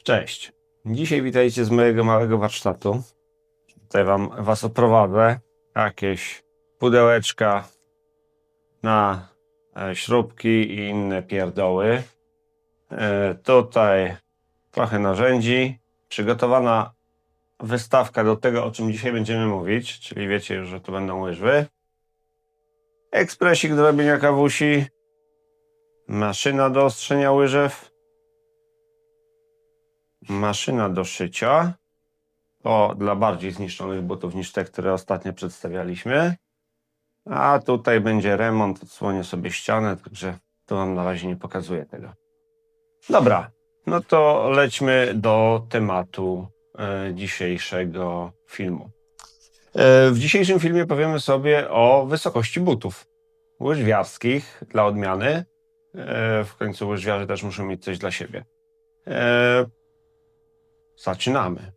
Cześć. Dzisiaj witajcie z mojego małego warsztatu. Tutaj was oprowadzę. Jakieś pudełeczka na śrubki i inne pierdoły. Tutaj trochę narzędzi. Przygotowana wystawka do tego, o czym dzisiaj będziemy mówić, czyli wiecie już, że to będą łyżwy. Ekspresik do robienia kawusi. Maszyna do ostrzenia łyżew. Maszyna do szycia. To dla bardziej zniszczonych butów niż te, które ostatnio przedstawialiśmy. A tutaj będzie remont, odsłonię sobie ścianę, także to wam na razie nie pokazuję tego. Dobra, no to lećmy do tematu dzisiejszego filmu. W dzisiejszym filmie powiemy sobie o wysokości butów łyżwiarskich dla odmiany. W końcu łyżwiarze też muszą mieć coś dla siebie. Zaczynamy.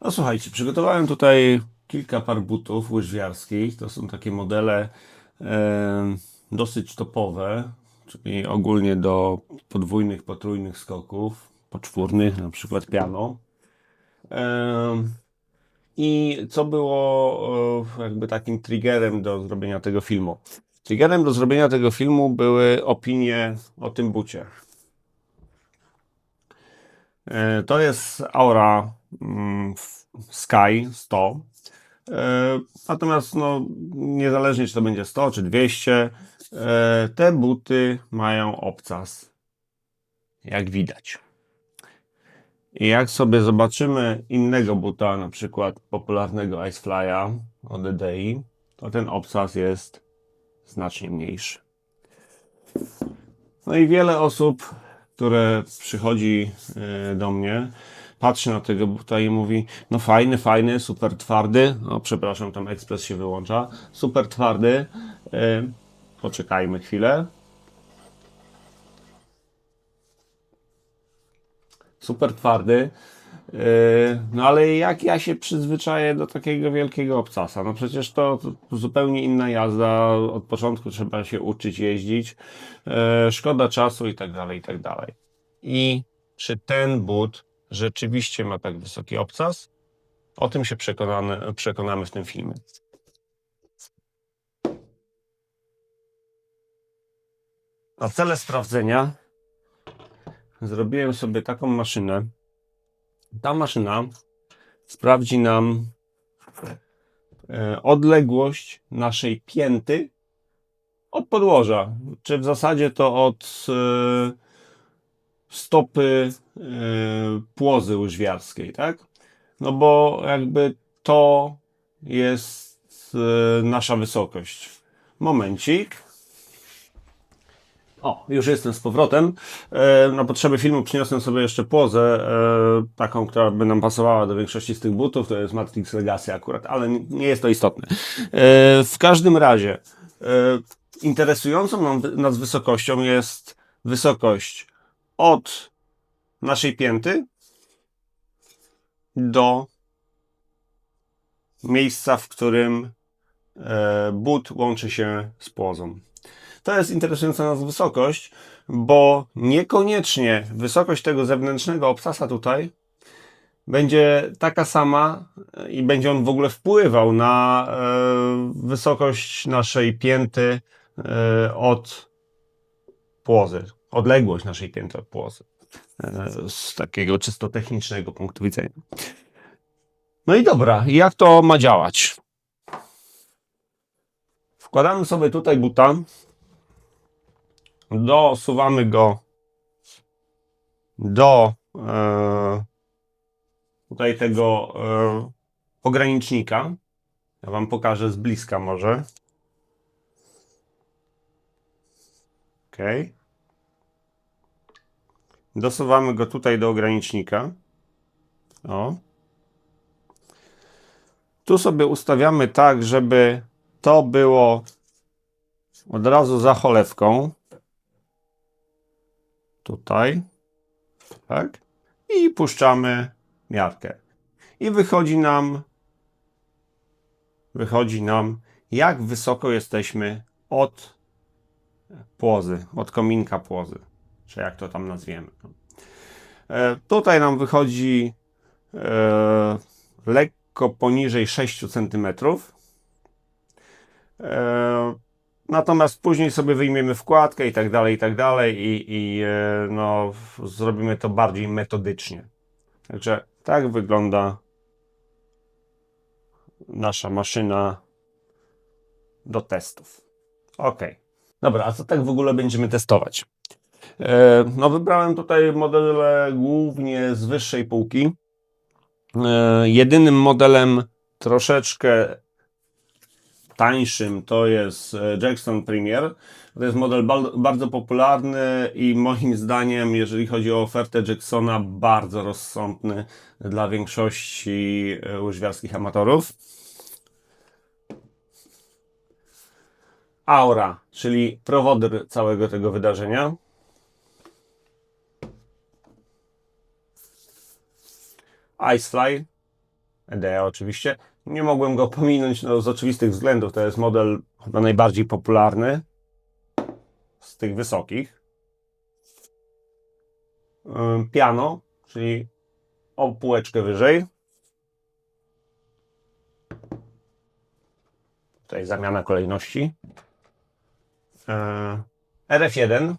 No słuchajcie, przygotowałem tutaj kilka par butów łyżwiarskich. To są takie modele dosyć topowe, czyli ogólnie do podwójnych, potrójnych skoków, poczwórnych, na przykład piano. I co było jakby takim triggerem do zrobienia tego filmu? Triggerem do zrobienia tego filmu były opinie o tym bucie. To jest Aura Sky 100. Natomiast no, niezależnie czy to będzie 100 czy 200, te buty mają obcas, jak widać. I jak sobie zobaczymy innego buta, na przykład popularnego Icefly'a od EDI, to ten obcas jest znacznie mniejszy. No i wiele osób, które przychodzi do mnie, patrzy na tego buta i mówi: no fajny, fajny, super twardy. No przepraszam, tam ekspres się wyłącza. Super twardy. Poczekajmy chwilę. Super twardy. No ale jak ja się przyzwyczaję do takiego wielkiego obcasa? No przecież to zupełnie inna jazda. Od początku trzeba się uczyć jeździć. Szkoda czasu i tak dalej, i tak dalej. I czy ten but rzeczywiście ma tak wysoki obcas? O tym się przekonamy w tym filmie. Na cele sprawdzenia zrobiłem sobie taką maszynę. Ta maszyna sprawdzi nam odległość naszej pięty od podłoża. Czy w zasadzie to od stopy płozy łyżwiarskiej, tak? No bo jakby to jest nasza wysokość. Momencik. O, już jestem z powrotem. Na potrzeby filmu przyniosłem sobie jeszcze płozę, taką, która by nam pasowała do większości z tych butów. To jest Matrix Legacy akurat, ale nie jest to istotne. W każdym razie interesującą nas wysokością jest wysokość od naszej pięty do miejsca, w którym but łączy się z płozą. To jest interesująca nas wysokość, bo niekoniecznie wysokość tego zewnętrznego obcasa tutaj będzie taka sama i będzie on w ogóle wpływał na wysokość naszej pięty od płozy, odległość naszej pięty od płozy, z takiego czysto technicznego punktu widzenia. No i dobra, jak to ma działać? Wkładamy sobie tutaj buta, dosuwamy go do tutaj tego ogranicznika. Ja wam pokażę z bliska może. Ok. Dosuwamy go tutaj do ogranicznika. O. Tu sobie ustawiamy tak, żeby to było od razu za cholewką. Tutaj. Tak. I puszczamy miarkę. I wychodzi nam wychodzi nam, jak wysoko jesteśmy od płozy, od kominka płozy, czy jak to tam nazwiemy. Tutaj nam wychodzi lekko poniżej 6 cm. Natomiast później sobie wyjmiemy wkładkę i tak dalej i no, zrobimy to bardziej metodycznie. Także tak wygląda nasza maszyna do testów. Ok. Dobra, a co tak w ogóle będziemy testować? No wybrałem tutaj modele głównie z wyższej półki. Jedynym modelem troszeczkę tańszym to jest Jackson Premier. To jest model bardzo popularny i moim zdaniem, jeżeli chodzi o ofertę Jacksona, bardzo rozsądny dla większości łyżwiarskich amatorów. Aura, czyli prowodyr całego tego wydarzenia. Icefly, EDEA oczywiście. Nie mogłem go pominąć z oczywistych względów. To jest model chyba najbardziej popularny z tych wysokich. Piano, czyli o półeczkę wyżej. Tutaj zamiana kolejności. RF1,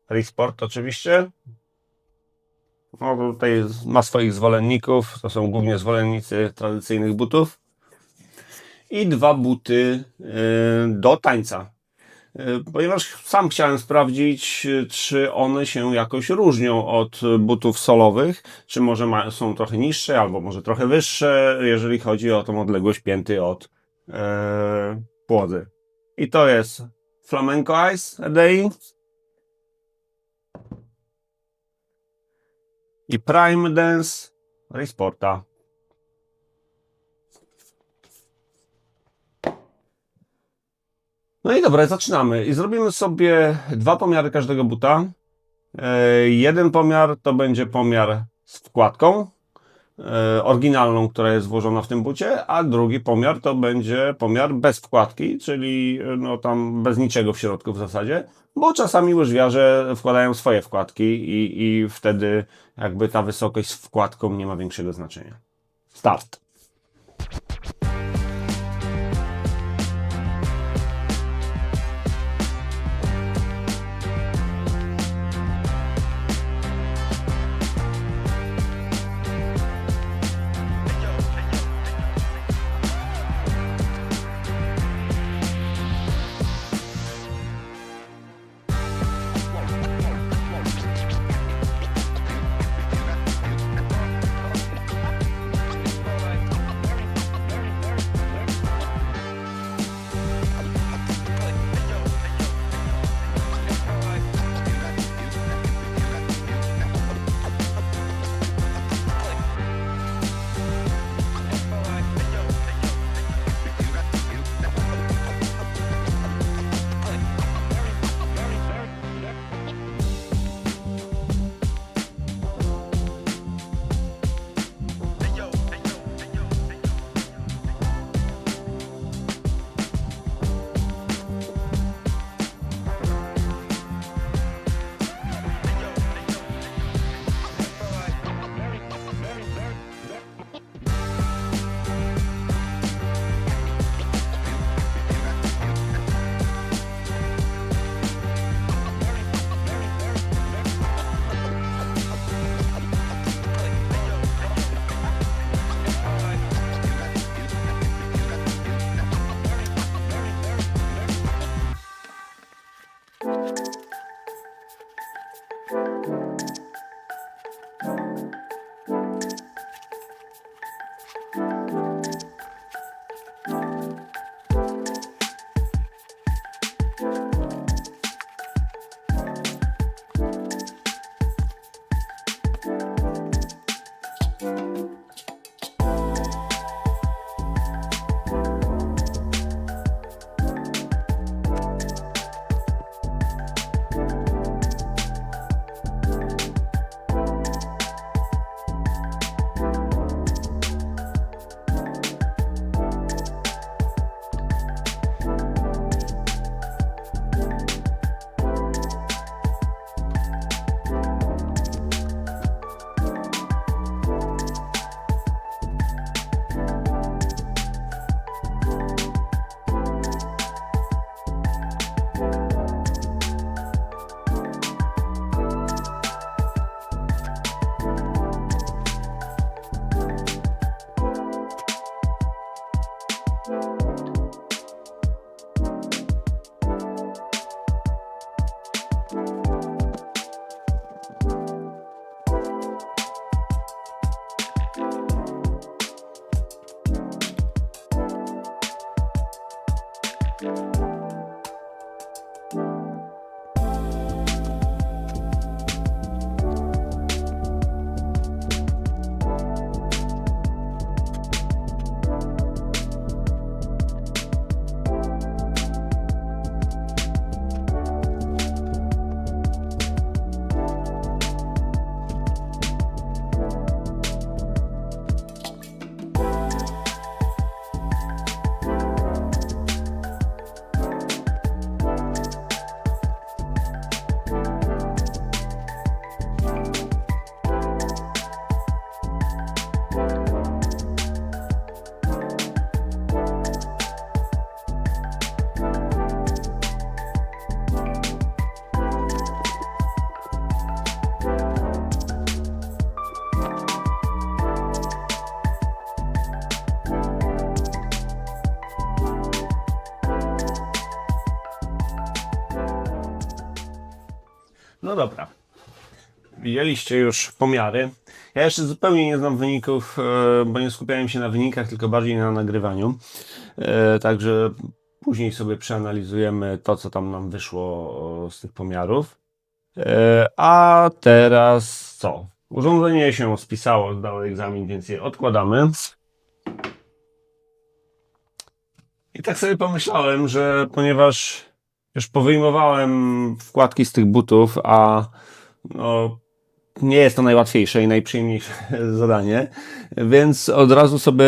Resport oczywiście. No, tutaj ma swoich zwolenników, to są głównie zwolennicy tradycyjnych butów. I 2 buty do tańca. Ponieważ sam chciałem sprawdzić, czy one się jakoś różnią od butów solowych, czy może są trochę niższe, albo może trochę wyższe, jeżeli chodzi o tą odległość pięty od płody. I to jest Flamenco Ice EDEI i Prime Dance Resporta. No i dobra, zaczynamy. I zrobimy sobie 2 pomiary każdego buta. Jeden pomiar to będzie pomiar z wkładką oryginalną, która jest włożona w tym bucie, a drugi pomiar to będzie pomiar bez wkładki, czyli no tam bez niczego w środku w zasadzie, bo czasami łyżwiarze wkładają swoje wkładki i wtedy jakby ta wysokość z wkładką nie ma większego znaczenia. Start! No dobra. Widzieliście już pomiary. Ja jeszcze zupełnie nie znam wyników, bo nie skupiałem się na wynikach, tylko bardziej na nagrywaniu. Także później sobie przeanalizujemy to, co tam nam wyszło z tych pomiarów. A teraz co? Urządzenie się spisało, zdało egzamin, więc je odkładamy. I tak sobie pomyślałem, że ponieważ już powyjmowałem wkładki z tych butów, a no, nie jest to najłatwiejsze i najprzyjemniejsze zadanie, więc od razu sobie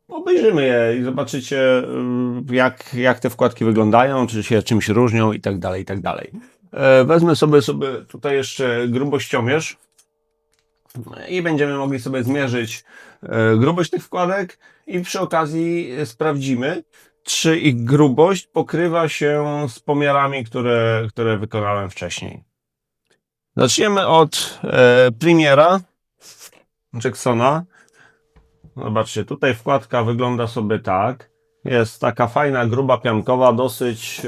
obejrzymy je i zobaczycie, jak te wkładki wyglądają, czy się czymś różnią i tak dalej, i tak dalej. Wezmę sobie tutaj jeszcze grubościomierz i będziemy mogli sobie zmierzyć grubość tych wkładek i przy okazji sprawdzimy, czy ich grubość pokrywa się z pomiarami, które wykonałem wcześniej. Zaczniemy od Premiera Jacksona. Zobaczcie, tutaj wkładka wygląda sobie tak. Jest taka fajna, gruba, piankowa, dosyć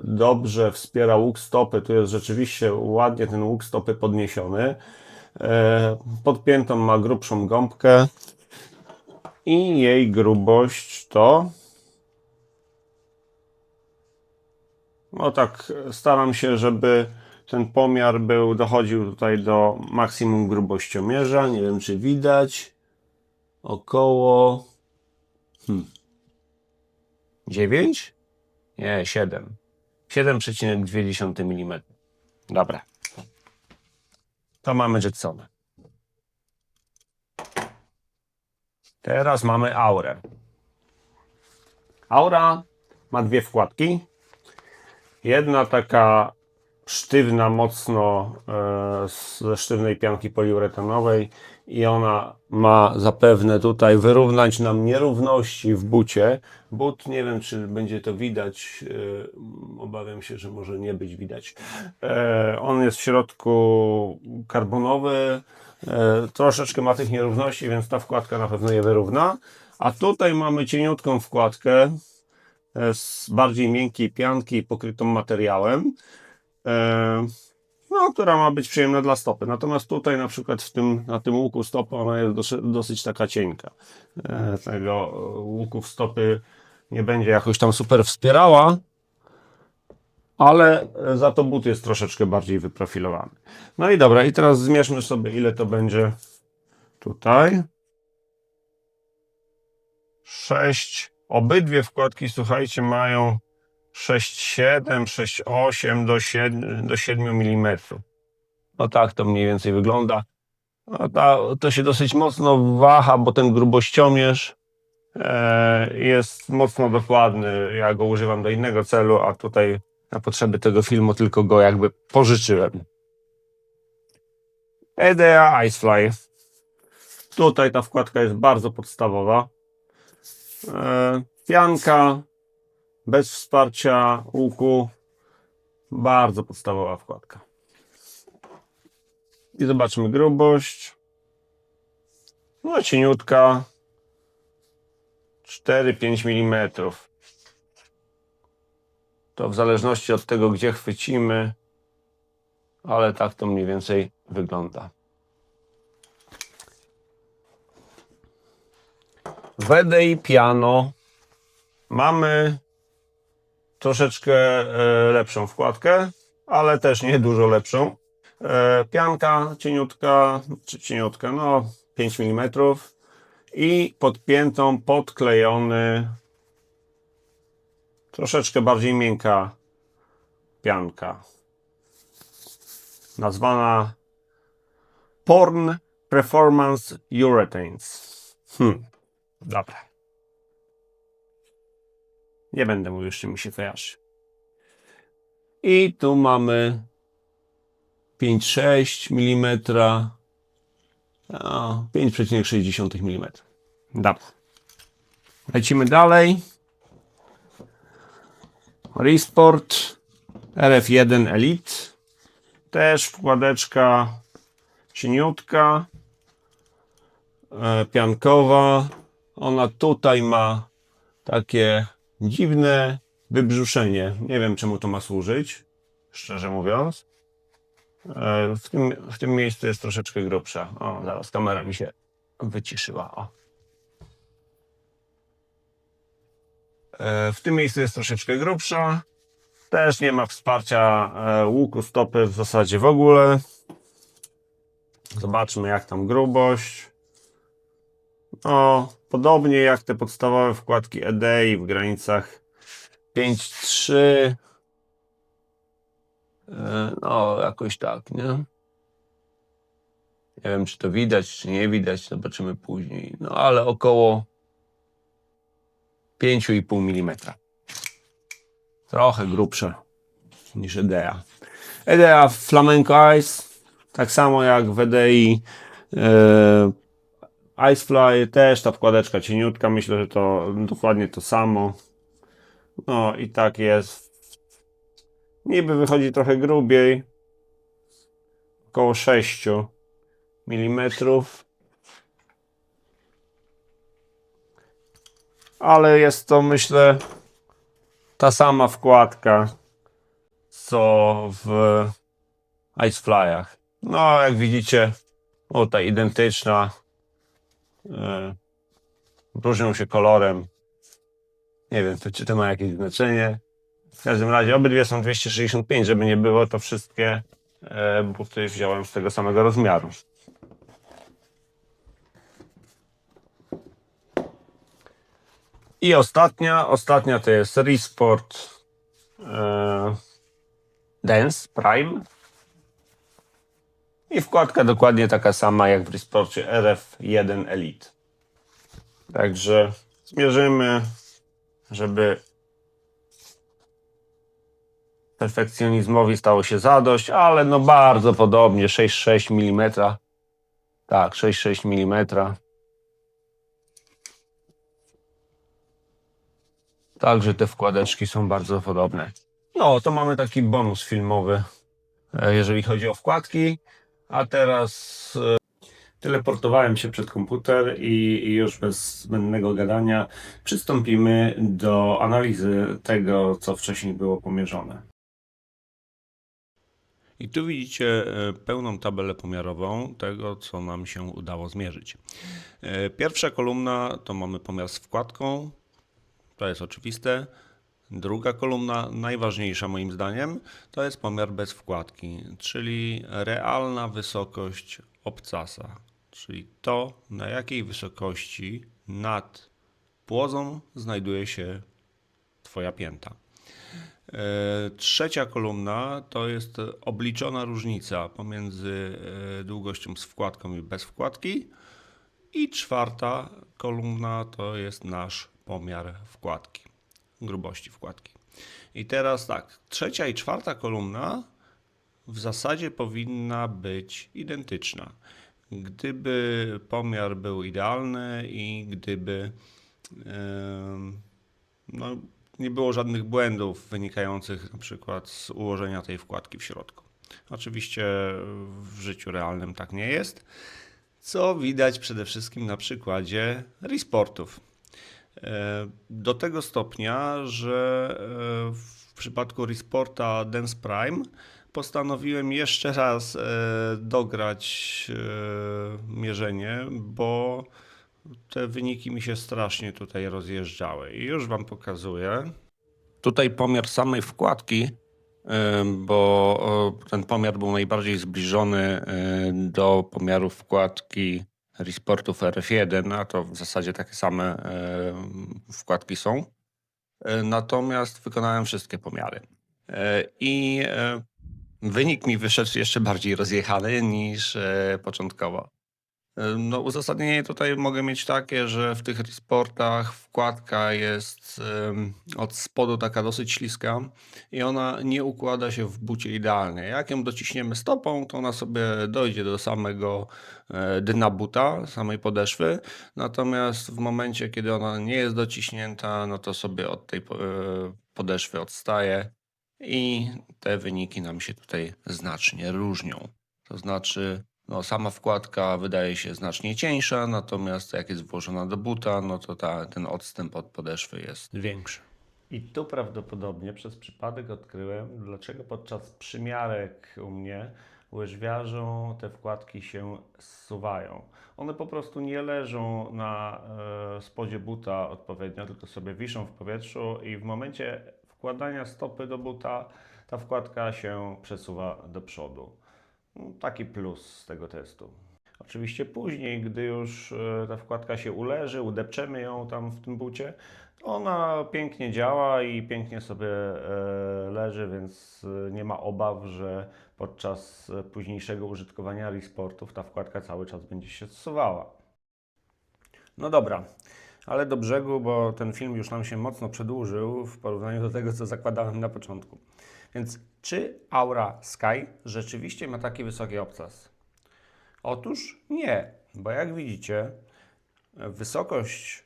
dobrze wspiera łuk stopy. Tu jest rzeczywiście ładnie ten łuk stopy podniesiony. Pod piętą ma grubszą gąbkę i jej grubość to... No tak, staram się, żeby ten pomiar dochodził tutaj do maksimum grubościomierza. Nie wiem, czy widać. Około 9? Nie, 7. 7,2 mm. Dobra. To mamy Jacksona. Teraz mamy Aurę. Aura ma dwie wkładki. Jedna taka sztywna, mocno ze sztywnej pianki poliuretanowej i ona ma zapewne tutaj wyrównać nam nierówności w bucie. But, nie wiem, czy będzie to widać, obawiam się, że może nie być widać. On jest w środku karbonowy, troszeczkę ma tych nierówności, więc ta wkładka na pewno je wyrówna. A tutaj mamy cieniutką wkładkę z bardziej miękkiej pianki pokrytą materiałem, no, która ma być przyjemna dla stopy. Natomiast tutaj na przykład na tym łuku stopy ona jest dosyć taka cienka. Tego łuków stopy nie będzie jakoś tam super wspierała, ale za to but jest troszeczkę bardziej wyprofilowany. No i dobra, i teraz zmierzmy sobie, ile to będzie tutaj. 6. Obydwie wkładki, słuchajcie, mają 6,7, 6,8 do 7 mm. No tak to mniej więcej wygląda. No to się dosyć mocno waha, bo ten grubościomierz jest mocno dokładny. Ja go używam do innego celu, a tutaj na potrzeby tego filmu tylko go jakby pożyczyłem. Edea Icefly. Tutaj ta wkładka jest bardzo podstawowa. Pianka bez wsparcia łuku. Bardzo podstawowa wkładka. I zobaczmy grubość. No cieniutka. 4-5 mm. To w zależności od tego, gdzie chwycimy, ale tak to mniej więcej wygląda. W EDI Piano mamy troszeczkę lepszą wkładkę, ale też nie dużo lepszą. Pianka cieniutka, czy cieniutka, no 5 mm i podpiętą, podklejony, troszeczkę bardziej miękka pianka, nazwana Porn Performance Urethanes. Dobra. Nie będę mówił, jeszcze mi się kojarzy. I tu mamy 5,6 mm, 5,6 mm. Dobra. Lecimy dalej. Resport RF1 Elite. Też wkładeczka cieniutka, piankowa. Ona tutaj ma takie dziwne wybrzuszenie. Nie wiem, czemu to ma służyć, szczerze mówiąc. W tym miejscu jest troszeczkę grubsza. O, zaraz kamera mi się wyciszyła. O. W tym miejscu jest troszeczkę grubsza. Też nie ma wsparcia łuku stopy w zasadzie w ogóle. Zobaczmy, jak tam grubość. No, podobnie jak te podstawowe wkładki EDI w granicach 5,3. No, jakoś tak, nie? Nie wiem, czy to widać, czy nie widać, zobaczymy później. No, ale około 5,5 mm. Trochę grubsze niż EDEA. EDEA Flamenco Ice, tak samo jak w EDI Icefly, też ta wkładeczka cieniutka, myślę, że to dokładnie to samo. No i tak jest. Niby wychodzi trochę grubiej, około 6 mm, ale jest to, myślę, ta sama wkładka co w Iceflyach. No, jak widzicie, ta identyczna. Różnią się kolorem. Nie wiem, czy to ma jakieś znaczenie. W każdym razie obydwie są 265, żeby nie było, to wszystkie buty wziąłem z tego samego rozmiaru. I ostatnia to jest Resport Dance Prime. I wkładka dokładnie taka sama jak w Resporcie RF1 Elite. Także zmierzymy, żeby perfekcjonizmowi stało się zadość, ale no bardzo podobnie, 6,6 mm. Tak, 6,6 mm. Także te wkładeczki są bardzo podobne. No, to mamy taki bonus filmowy, jeżeli chodzi o wkładki. A teraz teleportowałem się przed komputer i już bez zbędnego gadania przystąpimy do analizy tego, co wcześniej było pomierzone. I tu widzicie pełną tabelę pomiarową tego, co nam się udało zmierzyć. Pierwsza kolumna to mamy pomiar z wkładką, to jest oczywiste. Druga kolumna, najważniejsza moim zdaniem, to jest pomiar bez wkładki, czyli realna wysokość obcasa, czyli to, na jakiej wysokości nad płozą znajduje się Twoja pięta. Trzecia kolumna to jest obliczona różnica pomiędzy długością z wkładką i bez wkładki. I czwarta kolumna to jest nasz pomiar wkładki, grubości wkładki. I teraz tak, trzecia i czwarta kolumna w zasadzie powinna być identyczna. Gdyby pomiar był idealny i gdyby no, nie było żadnych błędów wynikających na przykład z ułożenia tej wkładki w środku. Oczywiście w życiu realnym tak nie jest, co widać przede wszystkim na przykładzie Resportów. Do tego stopnia, że w przypadku Resporta Dance Prime postanowiłem jeszcze raz dograć mierzenie, bo te wyniki mi się strasznie tutaj rozjeżdżały. I już Wam pokazuję. Tutaj pomiar samej wkładki, bo ten pomiar był najbardziej zbliżony do pomiaru wkładki Resportów RF1, a to w zasadzie takie same wkładki są. Natomiast wykonałem wszystkie pomiary. I wynik mi wyszedł jeszcze bardziej rozjechany niż początkowo. No, uzasadnienie tutaj mogę mieć takie, że w tych Resportach wkładka jest od spodu taka dosyć śliska i ona nie układa się w bucie idealnie. Jak ją dociśniemy stopą, to ona sobie dojdzie do samego dna buta, samej podeszwy, natomiast w momencie, kiedy ona nie jest dociśnięta, no to sobie od tej podeszwy odstaje i te wyniki nam się tutaj znacznie różnią. To znaczy, no, sama wkładka wydaje się znacznie cieńsza, natomiast jak jest włożona do buta, no to ten odstęp od podeszwy jest większy. I tu prawdopodobnie przez przypadek odkryłem, dlaczego podczas przymiarek u mnie łyżwiarzom te wkładki się zsuwają. One po prostu nie leżą na spodzie buta odpowiednio, tylko sobie wiszą w powietrzu i w momencie wkładania stopy do buta ta wkładka się przesuwa do przodu. Taki plus z tego testu. Oczywiście później, gdy już ta wkładka się uleży, udepczemy ją tam w tym bucie, to ona pięknie działa i pięknie sobie leży, więc nie ma obaw, że podczas późniejszego użytkowania Resportów ta wkładka cały czas będzie się zsuwała. No dobra, ale do brzegu, bo ten film już nam się mocno przedłużył w porównaniu do tego, co zakładałem na początku. Więc czy Aura Sky rzeczywiście ma taki wysoki obcas? Otóż nie, bo jak widzicie, wysokość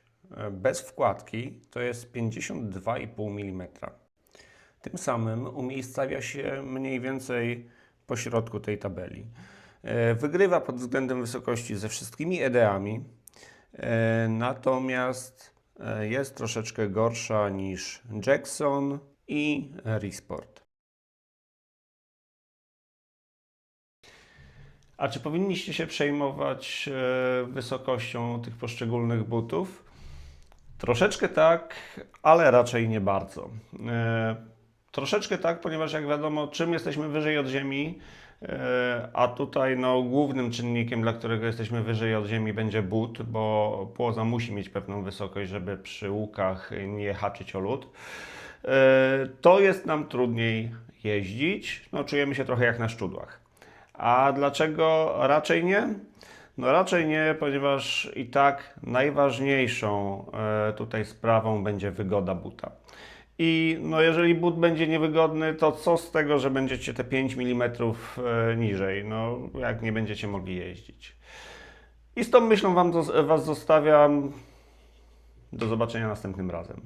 bez wkładki to jest 52,5 mm. Tym samym umiejscawia się mniej więcej po środku tej tabeli. Wygrywa pod względem wysokości ze wszystkimi EDA-ami, natomiast jest troszeczkę gorsza niż Jackson i Resport. A czy powinniście się przejmować wysokością tych poszczególnych butów? Troszeczkę tak, ale raczej nie bardzo. Troszeczkę tak, ponieważ jak wiadomo, czym jesteśmy wyżej od ziemi, a tutaj no, głównym czynnikiem, dla którego jesteśmy wyżej od ziemi, będzie but, bo płoza musi mieć pewną wysokość, żeby przy łukach nie haczyć o lód. To jest nam trudniej jeździć, no, czujemy się trochę jak na szczudłach. A dlaczego raczej nie? No raczej nie, ponieważ i tak najważniejszą tutaj sprawą będzie wygoda buta. I no jeżeli but będzie niewygodny, to co z tego, że będziecie te 5 mm niżej, no jak nie będziecie mogli jeździć. I z tą myślą Was zostawiam. Do zobaczenia następnym razem.